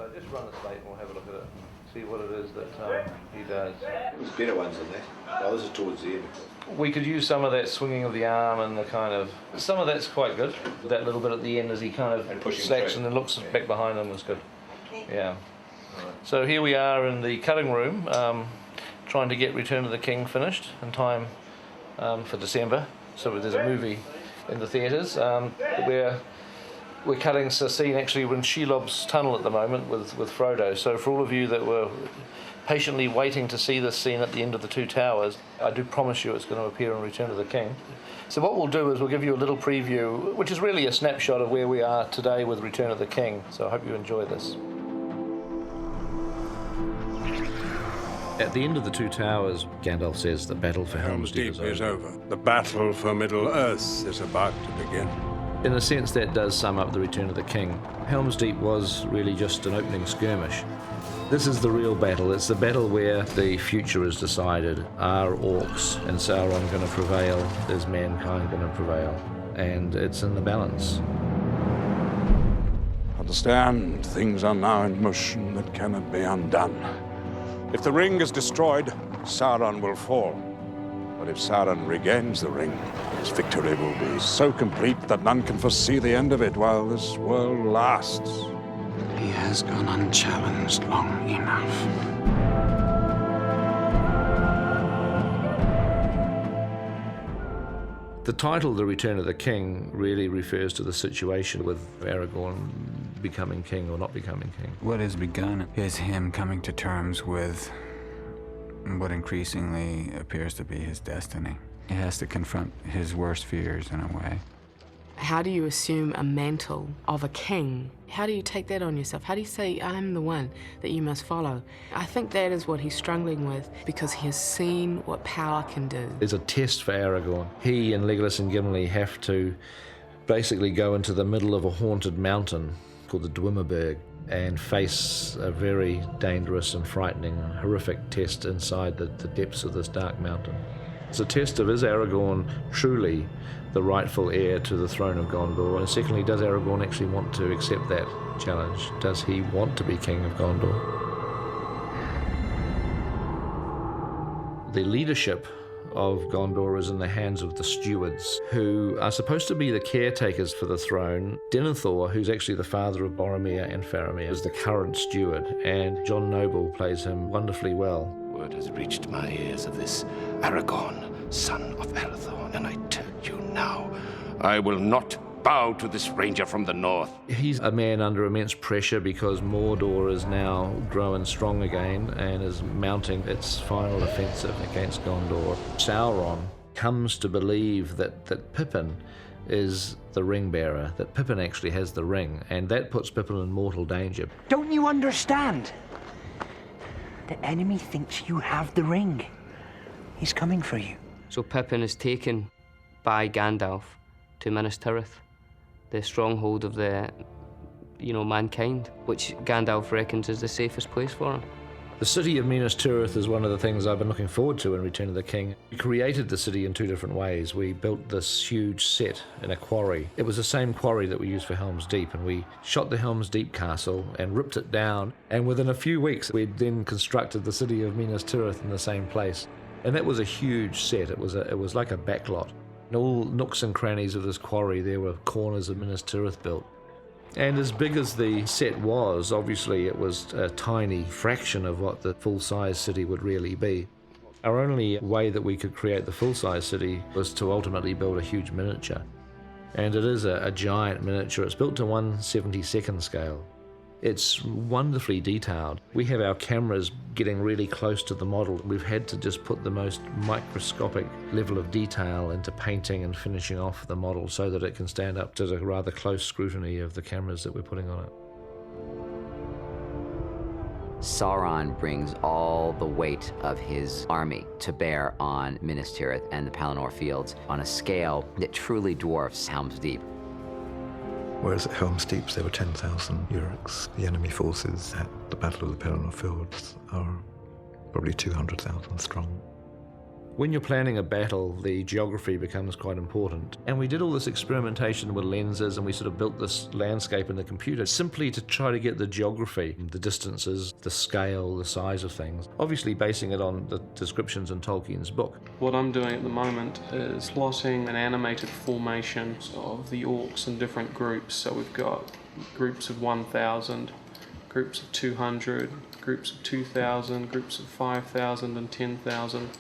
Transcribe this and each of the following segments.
So just run the slate and we'll have a look at it, see what it is that he does. There's better ones than that. Oh, this is towards the end. We could use some of that swinging of the arm and the kind of... Some of that's quite good. That little bit at the end as he kind of slacks and then looks back behind him is good. Yeah. So here we are in the cutting room, trying to get Return of the King finished in time for December. So there's a movie in the theatres. We're cutting a scene actually in Shelob's tunnel at the moment with Frodo. So for all of you that were patiently waiting to see this scene at the end of the Two Towers, I do promise you it's going to appear in Return of the King. So what we'll do is we'll give you a little preview, which is really a snapshot of where we are today with Return of the King. So I hope you enjoy this. At the end of the Two Towers, Gandalf says the battle for Helm's Deep is over. The battle for Middle-earth is about to begin. In a sense, that does sum up the Return of the King. Helm's Deep was really just an opening skirmish. This is the real battle. It's the battle where the future is decided. Are orcs and Sauron going to prevail? Is mankind going to prevail? And it's in the balance. Understand, things are now in motion that cannot be undone. If the ring is destroyed, Sauron will fall. But if Sauron regains the ring, his victory will be so complete that none can foresee the end of it while this world lasts. He has gone unchallenged long enough. The title, The Return of the King, really refers to the situation with Aragorn becoming king or not becoming king. What has begun is him coming to terms with what increasingly appears to be his destiny. He has to confront his worst fears in a way. How do you assume a mantle of a king? How do you take that on yourself? How do you say, I'm the one that you must follow? I think that is what he's struggling with because he has seen what power can do. There's a test for Aragorn. He and Legolas and Gimli have to basically go into the middle of a haunted mountain called the Dwimmerberg and face a very dangerous and frightening, horrific test inside the depths of this dark mountain. It's a test of, is Aragorn truly the rightful heir to the throne of Gondor? And secondly, does Aragorn actually want to accept that challenge? Does he want to be king of Gondor? The leadership of Gondor is in the hands of the stewards, who are supposed to be the caretakers for the throne. Denethor, who's actually the father of Boromir and Faramir, is the current steward, and John Noble plays him wonderfully well. Word has reached my ears of this Aragorn, son of Arathorn, and I tell you now, I will not bow to this ranger from the north. He's a man under immense pressure because Mordor is now growing strong again and is mounting its final offensive against Gondor. Sauron comes to believe that Pippin is the ring bearer, that Pippin actually has the ring, and that puts Pippin in mortal danger. Don't you understand? The enemy thinks you have the ring. He's coming for you. So Pippin is taken by Gandalf to Minas Tirith, the stronghold of the, mankind, which Gandalf reckons is the safest place for him. The city of Minas Tirith is one of the things I've been looking forward to in Return of the King. We created the city in two different ways. We built this huge set in a quarry. It was the same quarry that we used for Helm's Deep, and we shot the Helm's Deep castle and ripped it down, and within a few weeks we'd then constructed the city of Minas Tirith in the same place. And that was a huge set. It was like a backlot. In all nooks and crannies of this quarry there were corners of Minas Tirith built. And as big as the set was, obviously it was a tiny fraction of what the full-size city would really be. Our only way that we could create the full-size city was to ultimately build a huge miniature. And it is a giant miniature. It's built to 1/72nd scale. It's wonderfully detailed. We have our cameras getting really close to the model. We've had to just put the most microscopic level of detail into painting and finishing off the model so that it can stand up to the rather close scrutiny of the cameras that we're putting on it. Sauron brings all the weight of his army to bear on Minas Tirith and the Pelennor Fields on a scale that truly dwarfs Helm's Deep. Whereas at Helm's Deep there were 10,000 Uruks, the enemy forces at the Battle of the Pelennor Fields are probably 200,000 strong. When you're planning a battle, the geography becomes quite important. And we did all this experimentation with lenses, and we sort of built this landscape in the computer simply to try to get the geography, the distances, the scale, the size of things, obviously basing it on the descriptions in Tolkien's book. What I'm doing at the moment is plotting an animated formation of the orcs in different groups. So we've got groups of 1,000, groups of 200, groups of 2,000, groups of 5,000 and 10,000,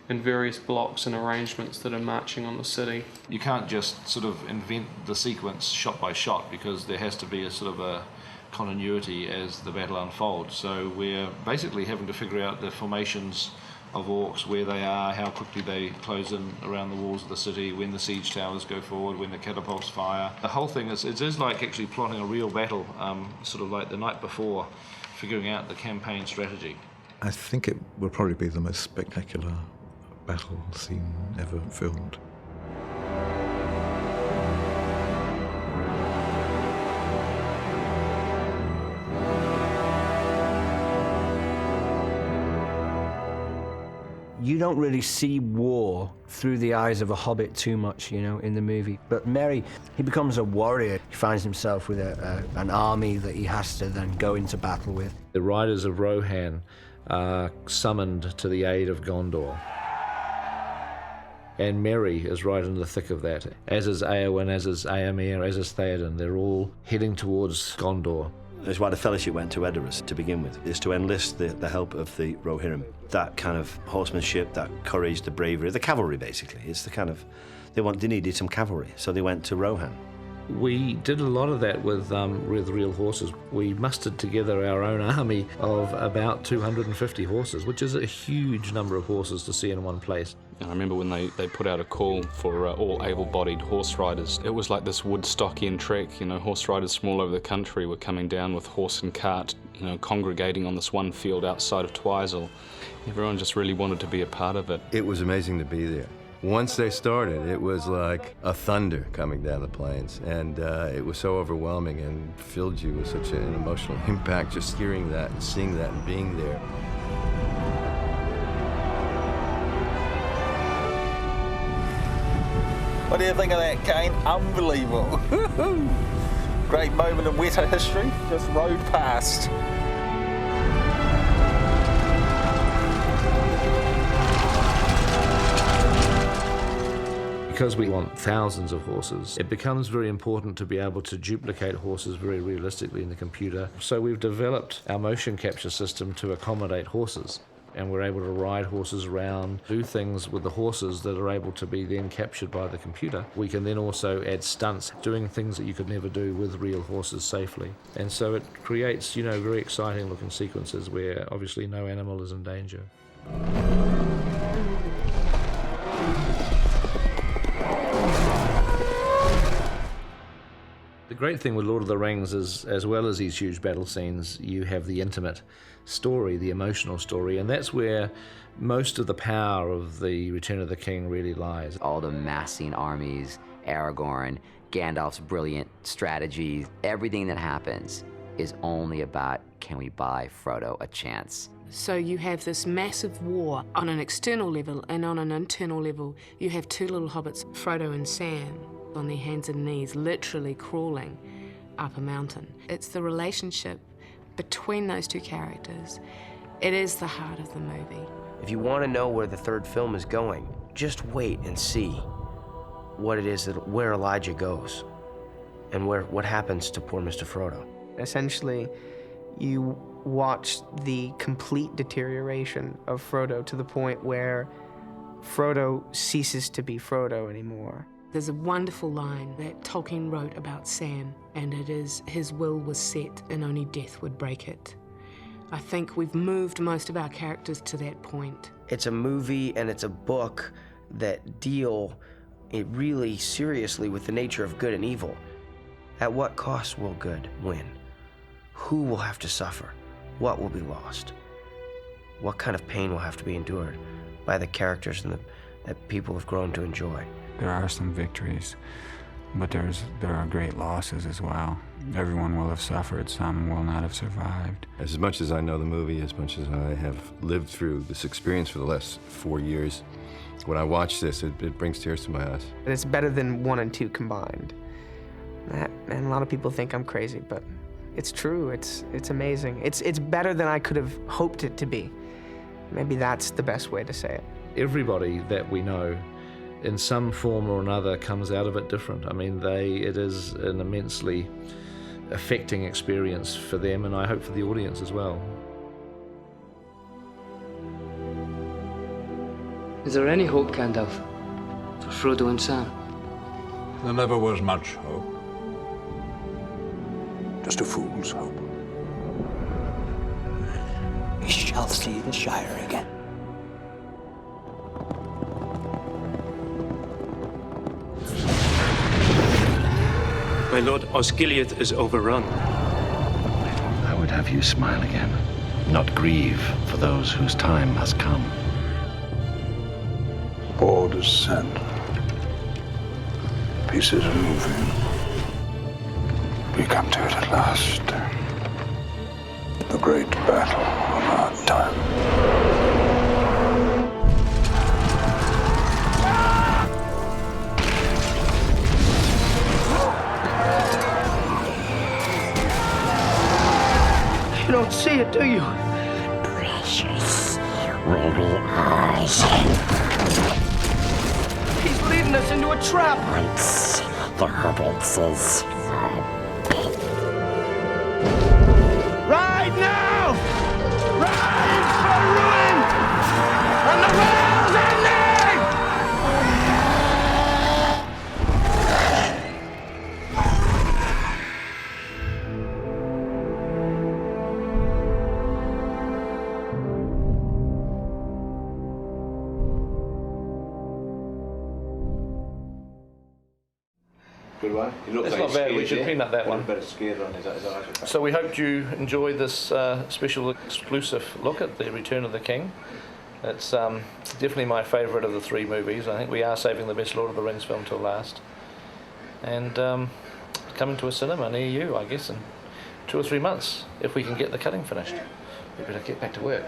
in various blocks and arrangements that are marching on the city. You can't just sort of invent the sequence shot by shot, because there has to be a sort of a continuity as the battle unfolds. So we're basically having to figure out the formations of orcs, where they are, how quickly they close in around the walls of the city, when the siege towers go forward, when the catapults fire. The whole thing is like actually plotting a real battle, sort of like the night before, figuring out the campaign strategy. I think it will probably be the most spectacular battle scene ever filmed. You don't really see war through the eyes of a hobbit too much, you know, in the movie. But Merry, he becomes a warrior. He finds himself with an army that he has to then go into battle with. The riders of Rohan are summoned to the aid of Gondor. And Merry is right in the thick of that, as is Eowyn, as is Éomer, as is Theoden. They're all heading towards Gondor. That's why the Fellowship went to Edoras to begin with, is to enlist the help of the Rohirrim. That kind of horsemanship, that courage, the bravery, the cavalry basically. It's the kind of, they needed some cavalry, so they went to Rohan. We did a lot of that with real horses. We mustered together our own army of about 250 horses, which is a huge number of horses to see in one place. I remember when they put out a call for all able-bodied horse riders. It was like this Woodstockian trek, you know, horse riders from all over the country were coming down with horse and cart, you know, congregating on this one field outside of Twisel. Everyone just really wanted to be a part of it. It was amazing to be there. Once they started, it was like a thunder coming down the plains, and it was so overwhelming and filled you with such an emotional impact just hearing that and seeing that and being there. What do you think of that, Kane? Unbelievable. Great moment in Weta history, just rode past. Because we want thousands of horses, it becomes very important to be able to duplicate horses very realistically in the computer. So we've developed our motion capture system to accommodate horses. And we're able to ride horses around, do things with the horses that are able to be then captured by the computer. We can then also add stunts, doing things that you could never do with real horses safely. And so it creates, you know, very exciting looking sequences where obviously no animal is in danger. The great thing with Lord of the Rings is, as well as these huge battle scenes, you have the intimate story, the emotional story, and that's where most of the power of the Return of the King really lies. All the massing armies, Aragorn, Gandalf's brilliant strategy, everything that happens is only about, can we buy Frodo a chance? So you have this massive war on an external level, and on an internal level, you have two little hobbits, Frodo and Sam, on their hands and knees, literally crawling up a mountain. It's the relationship between those two characters. It is the heart of the movie. If you want to know where the third film is going, just wait and see what it is, where Elijah goes and what happens to poor Mr. Frodo. Essentially, you watch the complete deterioration of Frodo to the point where Frodo ceases to be Frodo anymore. There's a wonderful line that Tolkien wrote about Sam, and it is, his will was set and only death would break it. I think we've moved most of our characters to that point. It's a movie and it's a book that deal really seriously with the nature of good and evil. At what cost will good win? Who will have to suffer? What will be lost? What kind of pain will have to be endured by the characters that people have grown to enjoy? There are some victories, But there are great losses as well. Everyone will have suffered, some will not have survived. As much as I know the movie, as much as I have lived through this experience for the last 4 years, when I watch this, it brings tears to my eyes. It's better than 1 and 2 combined. And a lot of people think I'm crazy, but it's true. It's amazing. It's better than I could have hoped it to be. Maybe that's the best way to say it. Everybody that we know, in some form or another, comes out of it different. I mean, it is an immensely affecting experience for them, and I hope for the audience as well. Is there any hope, Gandalf, for Frodo and Sam? There never was much hope. Just a fool's hope. We shall see the Shire again. My lord, Osgiliath is overrun. I would have you smile again, not grieve for those whose time has come. Orders sent. Pieces are moving. We come to it at last. The great battle of our time. You don't see it, do you? Precious, ruby eyes. He's leading us into a trap. Once the hobbits is Ride now! Ride for ruin! And the world's ending! Good one. You look It's like not bad. scared, We should yeah? peanut that one. A bit scared on. Is that right? So we hoped you enjoyed this special exclusive look at The Return of the King. It's definitely my favourite of the 3 movies. I think we are saving the best Lord of the Rings film till last. And coming to a cinema near you, I guess, in 2 or 3 months, if we can get the cutting finished. We better get back to work.